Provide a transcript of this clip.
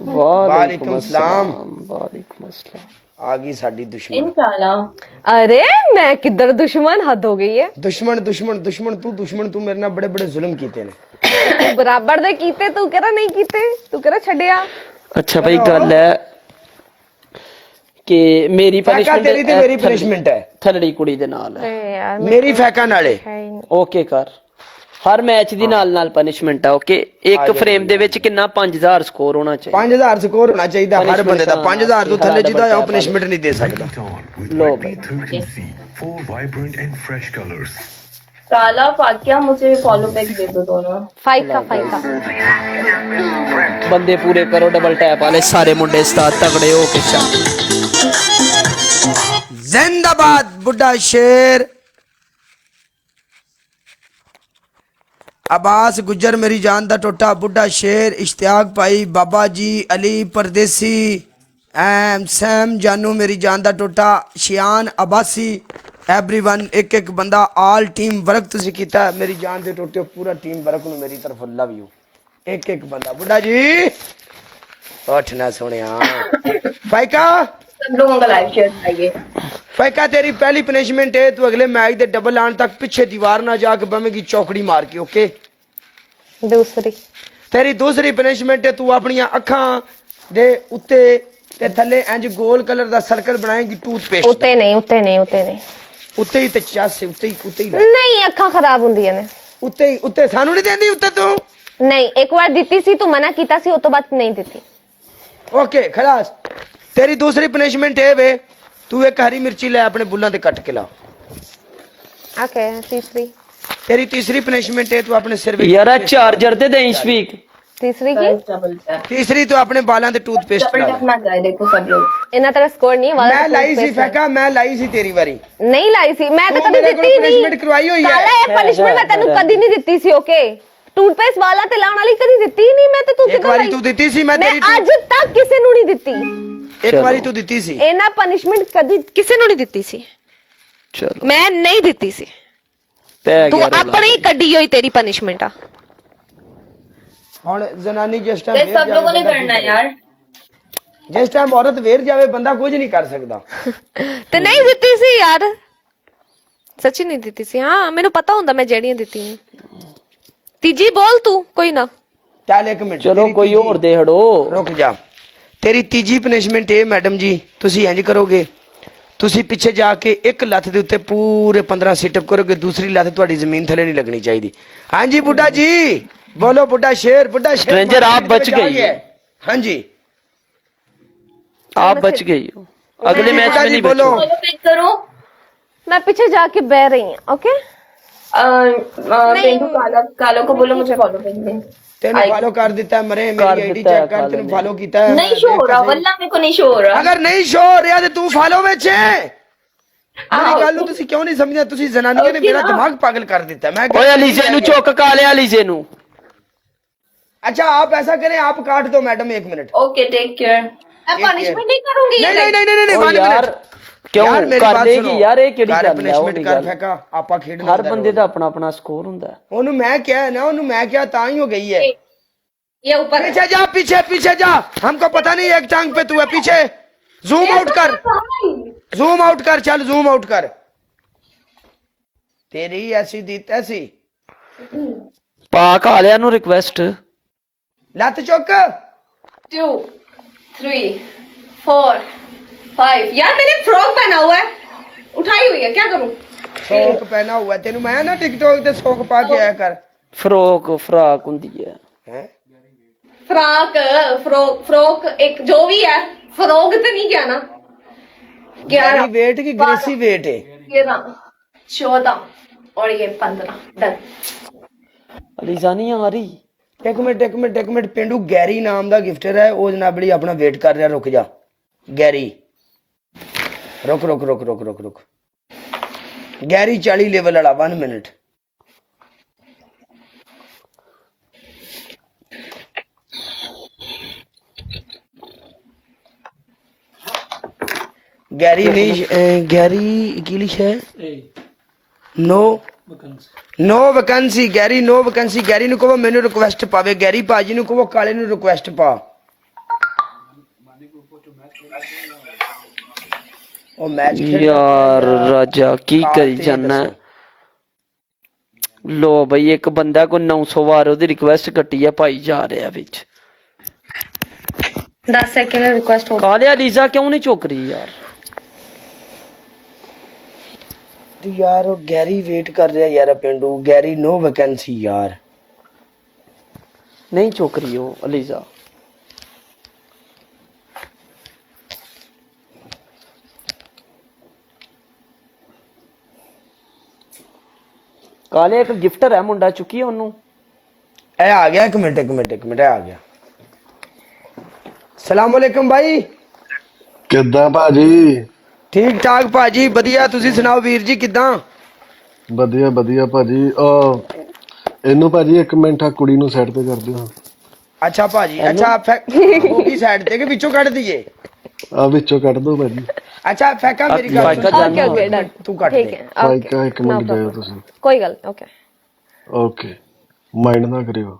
वालेकुम सलाम। वालेकुम अस्सलाम। आ गई साडी दुश्मन। इंशाल्लाह। अरे मैं किधर दुश्मन, हद हो गई है। दुश्मन दुश्मन दुश्मन तू मेरे नाल बड़े बड़े जुल्म कीते ने। तू बराबर दे कीते, तू कह रहा नहीं कीते, तू कह रहा छड़िया। अच्छा भाई गल है कि मेरी फैका तेरी ते मेरी पनिशमेंट है थलड़ी कुड़ी दे नाल है। यार मेरी फैका नाले ओके कर हर मैच ਦੀ ਨਾਲ ਪਨਿਸ਼ਮੈਂਟ ਆ ਓਕੇ ਇੱਕ ਫਰੇਮ ਦੇ ਵਿੱਚ ਕਿੰਨਾ 5000 ਸਕੋਰ ਹੋਣਾ ਚਾਹੀਦਾ 5000 ਸਕੋਰ ਹੋਣਾ ਚਾਹੀਦਾ ਹਰ ਬੰਦੇ ਦਾ 5000 ਤੋਂ ਥੱਲੇ ਜਿਹਦਾ ਉਹ ਪਨਿਸ਼ਮੈਂਟ ਨਹੀਂ ਦੇ ਸਕਦਾ लो भाई। Four vibrant and fresh colors. काला फाकिया मुझे फॉलो बैक दे दो दोनों। फाइका ਬੰਦੇ ਪੂਰੇ ਕਰੋ ਡਬਲ ਟੈਪ ਵਾਲੇ ਸਾਰੇ ਮੁੰਡੇ ਉਸਤਾਦ ਤਗੜੇ ਹੋ ਕੇ ਸ਼ਾ जिंदाबाद बुड्ढा शेर अब्बास गुज्जर मेरी जान दा टोटा बुड्ढा शेर इश्तियाक भाई बाबा जी अली परदेसी एम सैम जानू मेरी जान दा टोटा शियान अब्बासी एवरीवन एक एक बंदा ऑल टीम वर्क तुसी कीता मेरी जान दे टोटे पूरा टीम वर्क नु मेरी तरफ लव यू एक एक बंदा बुड्ढा जी उठ ना सोनिया फाइका सब लोगों का लाइव शेयर चाहिए। फैका तेरी पहली पनिशमेंट है तू अगले मैच दे डबल आन तक पीछे दीवार ना जाके बमेगी चौकड़ी मार के ओके। दूसरी तेरी दूसरी पनिशमेंट है तू अपनी अखां दे उत्ते ते थल्ले इंज गोल कलर दा सर्कल बनाएगी टूथपेस्ट उते नहीं उत्ते ही ते चासे उत्ते ही नहीं अखा खराब हुंदियां ने उत्ते सानू नहीं देंदी उत्ते तू नहीं एक बार दित्ती सी तू मना कीता सी उस तो बाद नहीं दित्ती ओके खलास तेरी दूसरी पनिशमेंट है वे तू एक हरी मिर्ची ले अपने बुल्ला ते कट के ला ओके। तीसरी तेरी तीसरी पनिशमेंट है तू अपने सिर पे यार चार्जर ते दें स्पीक तीसरी की डबल टैप तीसरी तू अपने बालां ते टूथपेस्ट डबल ला टैप ना जाए देखो सब लोग। इना तेरा स्कोर नहीं वाला मैं लाई सी फैका मैं लाई सी तेरी बारी नहीं लाई सी मैं तो तू कभी मेरे दित्ती कोल नहीं punishment करवाई हुई है। काला ये पनिशमेंट मैं तेनू कदी नहीं दित्ती सी ओके। टूथपेस्ट वाला ते लाउण वाली कदी दित्ती ही नहीं मैं ते तू एक बारी तू दित्ती सी मैं तेरी मैं आज तक किसे नु नहीं दित्ती एक बारी तू दित्ती सी इना पनिशमेंट कदी किसे नु नहीं दित्ती सी चलो मैं नहीं दित्ती सी पै तू गया रौला। अपनी कड्डी होई तेरी पनिशमेंट आ हुन जनानी जिस ये टाइम सब लोगों ने करना है यार। जिस टाइम औरत वेर जावे बंदा कुछ नहीं कर सकता ते नहीं दित्ती सी यार सच्ची नहीं दित्ती सी। हाँ मेनू पता हुंदा मैं जेड़ियां दित्ती हैं। तीजी बोल तू कोई ना चल एक मिनट चलो तेरी कोई तीजी- और दे हड़ो रुक जा तेरी तीजी पनिशमेंट है मैडम जी तुसी इंज करोगे तुसी पीछे जाके एक लत्त दे उत्ते पूरे 15 सिटअप करोगे दूसरी लत्त ਤੁਹਾਡੀ ਜ਼ਮੀਨ थले नहीं लगनी चाहिए। हाँ जी बुड्ढा जी बोलो बुड्ढा शेर स्ट्रेंजर आप बच गई हो। हाँ जी आप बच गई हो अगले मैच में नहीं बोलो। बचो फॉलो बैक करो। मैं पीछे जाके बह रही हूँ ओके। पेंटू काला कालो को बोलो मुझे फॉलो बैक दे। तेने फॉलो कर दिता है मरे कर मेरी आईडी दिता है चेक कर काले तेने ने। फॉलो कीता है नहीं शो हो रहा वल्ला मेरे को नहीं शो हो रहा। अगर नहीं शो हो रहा तो तू फॉलो में छे मेरी गल ਨੂੰ ਤੁਸੀਂ ਕਿਉਂ ਨਹੀਂ ਸਮਝਦੇ ਤੁਸੀਂ ਜ਼ਨਾਨੀਆਂ ਨੇ ਮੇਰਾ ਦਿਮਾਗ पागल कर दिता है। मैं ओए अलीजे नु चुक काले अलीजे नु अच्छा आप ऐसा करें आप काट दो मैडम एक मिनट ओके टेक केयर। मैं पनिशमेंट नहीं करूंगी। नहीं नहीं नहीं नहीं ओ वन यार मिनट क्यों यार मेरी कर बात देगी सुनो यार ਇਹ ਕਿਹੜੀ ਕਰ ਗੱਲ ਹੈ ਉਹ punishment ਨਹੀਂ ਕਰ ਗੱਲ ਫੇਕਾ ਆਪਾਂ ਖੇਡਣਾ ਹਰ ਬੰਦੇ ਦਾ ਆਪਣਾ ਆਪਣਾ ਸਕੋਰ ਹੁੰਦਾ ਹੈ। ਉਹਨੂੰ ਮੈਂ ਕਿਹਾ ਨਾ ਉਹਨੂੰ ਮੈਂ ਕਿਹਾ ਤਾਂ ਹੀ ਹੋ गई है ये ऊपर पीछे जा पीछे जा हमको पता नहीं एक टांग पे तू है पीछे जूम आउट कर चल जूम आउट कर तेरी ऐसी दी तैसी ਪਾ ਕਾਲਿਆਂ ਨੂੰ ਰਿਕਵੈਸਟ लत चुक 2 3 4 5 यार मैंने फ्रॉक पहना हुआ है उठाई हुई है क्या करूं। सोक पहना हुआ है तेनू मैं ना टिकटॉक ते सोक पा के आया कर ਫਰਾਕ ਹੁੰਦੀ ਹੈ हैं फ्रॉक एक जो भी है फ्रॉक तो नहीं क्या ना। 11 वेट की ग्रेसी वेट है 13 14 और ये 15 डन। ਅਲੀਜ਼ਾ ਨਹੀਂ ਆ ਰਹੀ एक मिनट पिंडू गैरी नाम दा गिफ्टर है वो जनाबड़ी अपना वेट कर रहा रुक जा गैरी रुक रुक रुक रुक रुक रुक गैरी 40 लेवल वाला 1 मिनट गैरी नहीं गैरी की लिखा है नो नो वैकेंसी गैरी नु कहो मैनू रिक्वेस्ट पावे गैरी भाजी नु कहो काले नु रिक्वेस्ट पा ਉਹ ਮੈਚ ਯਾਰ ਰਾਜਾ ਕੀ ਕਰੀ ਜਾਨਾ ਲੋ ਬਈ ਇੱਕ ਬੰਦਾ ਕੋ 900 ਵਾਰ ਉਹਦੀ ਰਿਕੁਐਸਟ ਕੱਟੀ ਆ ਭਾਈ ਜਾ ਰਿਹਾ ਵਿੱਚ 10 ਸੈਕਿੰਡ ਰਿਕੁਐਸਟ ਹੋ ਕਾਲਿਆ ਲੀਜ਼ਾ ਕਿਉਂ ਨਹੀਂ ਚੁੱਕ ਰਹੀ ਯਾਰ ਯਾਰ ਉਹ ਗੈਰੀ ਵੇਟ ਕਰ ਰਿਹਾ ਯਾਰ ਪਿੰਡੂ ਗੈਰੀ ਨੋ ਵੈਕੈਂਸੀ ਯਾਰ ਨਹੀਂ ਚੁੱਕ ਰਹੀ ਉਹ ਲੀਜ਼ਾ ਕਾਲੇ ਇੱਕ ਗਿਫਟਰ ਹੈ ਮੁੰਡਾ ਚੁੱਕੀ ਉਹਨੂੰ ਇਹ ਆ ਗਿਆ ਇੱਕ ਮਿੰਟ ਇਹ ਆ ਗਿਆ ਸਲਾਮ ਅਲੈਕੁਮ ਭਾਈ ਕਿੱਦਾਂ ਭਾਜੀ ਠੀਕ ਠਾਕ ਭਾਜੀ ਵਧੀਆ ਤੁਸੀਂ ਸੁਣਾਓ ਵੀਰ ਜੀ ਕਿੱਦਾਂ ਵਧੀਆ ਵਧੀਆ ਭਾਜੀ ਇਹਨੂੰ ਭਾਜੀ 1 ਮਿੰਟ ਆ ਕੁੜੀ ਨੂੰ ਸਾਈਡ ਤੇ ਕਰ ਦਿਓ ਅੱਛਾ ਭਾਜੀ ਅੱਛਾ ਉਹ ਕੀ ਸਾਈਡ ਤੇ ਕਿ ਵਿੱਚੋਂ ਕੱਢ ਦਈਏ ਆ ਵਿੱਚੋਂ ਕੱਢ ਦੋ ਭਾਜੀ ਅੱਛਾ ਫੈਕਾ ਮੇਰੀ ਗੱਲ ਫੈਕਾ ਸੁਣ। ਓਕੇ ਓਕੇ ਡਨ ਤੂੰ ਕੱਟ ਠੀਕ ਦੇ ਹੈ ਭਾਈ ਕਾ 1 ਮਿੰਟ ਜਾਇਓ ਤੁਸੀਂ ਕੋਈ ਗੱਲ ਓਕੇ ਓਕੇ ਮਾਈਂਡ ਨਾ ਕਰਿਓ